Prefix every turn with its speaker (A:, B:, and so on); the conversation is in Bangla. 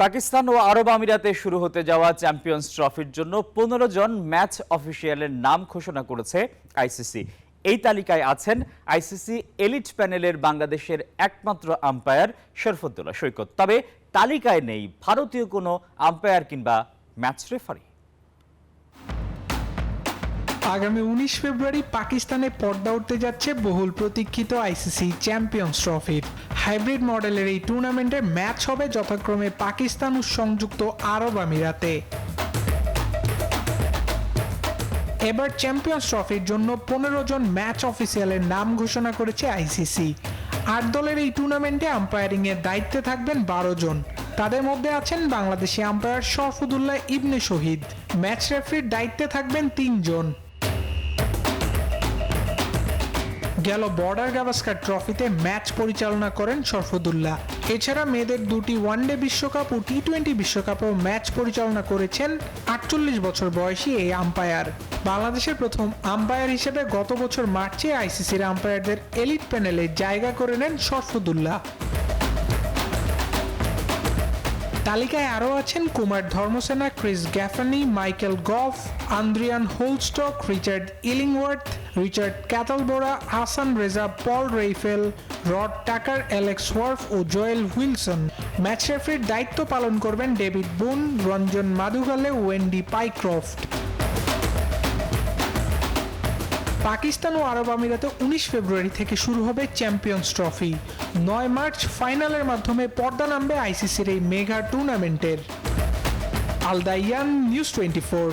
A: পাকিস্তান ও আরব আমিরাতে শুরু হতে যাওয়া চ্যাম্পিয়ন্স ট্রফির জন্য ১৫ জন ম্যাচ অফিসিয়ালের নাম ঘোষণা করেছে আইসিসি। এই তালিকায় আছেন আইসিসি এলিট প্যানেলের বাংলাদেশের একমাত্র আম্পায়ার শরফুদ্দৌলা সৈকত। তবে তালিকায় নেই ভারতীয় কোনো আম্পায়ার কিংবা ম্যাচ রেফারি।
B: আগামী ১৯ ফেব্রুয়ারি পাকিস্তানে পর্দা উঠতে যাচ্ছে বহুল প্রতীক্ষিত আইসিসি চ্যাম্পিয়ন্স ট্রফির। হাইব্রিড মডেলের এই টুর্নামেন্টের ম্যাচ হবে যথাক্রমে পাকিস্তান ও সংযুক্ত আরব আমিরাতে। এবার চ্যাম্পিয়ন্স ট্রফির জন্য ১৫ জন ম্যাচ অফিসিয়ালের নাম ঘোষণা করেছে আইসিসি। ৮ দলের এই টুর্নামেন্টে আম্পায়ারিং এর দায়িত্বে থাকবেন ১২ জন। তাদের মধ্যে আছেন বাংলাদেশি আম্পায়ার শরফুদ্দৌলা ইবনে শহীদ। ম্যাচ রেফারির দায়িত্বে থাকবেন ৩ জন। গেল বর্ডার গাভাস্কার ট্রফিতে ম্যাচ পরিচালনা করেন শরফুদ্দৌলা। এছাড়া মেয়েদের দুটি ওয়ানডে বিশ্বকাপ ও টি-20 বিশ্বকাপেও ম্যাচ পরিচালনা করেছেন ৪৮ বছর বয়সী এই আম্পায়ার। বাংলাদেশের প্রথম আম্পায়ার হিসেবে গত বছর মার্চে আইসিসির আম্পায়ারদের এলিট প্যানেলে জায়গা করে নেন শরফুদ্দৌলা। তালিকায় আরও আছেন Kumar Dharmasena, Chris Gaffaney, Michael Gough, Adrian Holdstock, Richard Illingworth, Richard Kettleborough, Hasan Raza, Paul Reiffel, Rod Tucker, Alex Wharf ও জোয়েল হুইলসন। ম্যাচ রেফারির দায়িত্ব পালন করবেন David Boon, Ranjan Madugalle, Andy Pycroft. Pakistan ও আরব আমিরাতে ১৯ ফেব্রুয়ারি থেকে শুরু হবে চ্যাম্পিয়ন্স ট্রফি। ৯ মার্চ ফাইনালের মাধ্যমে পর্দা নামবে আইসিসির এই মেগা টুর্নামেন্টের। আল দাইয়ান, নিউজ 24।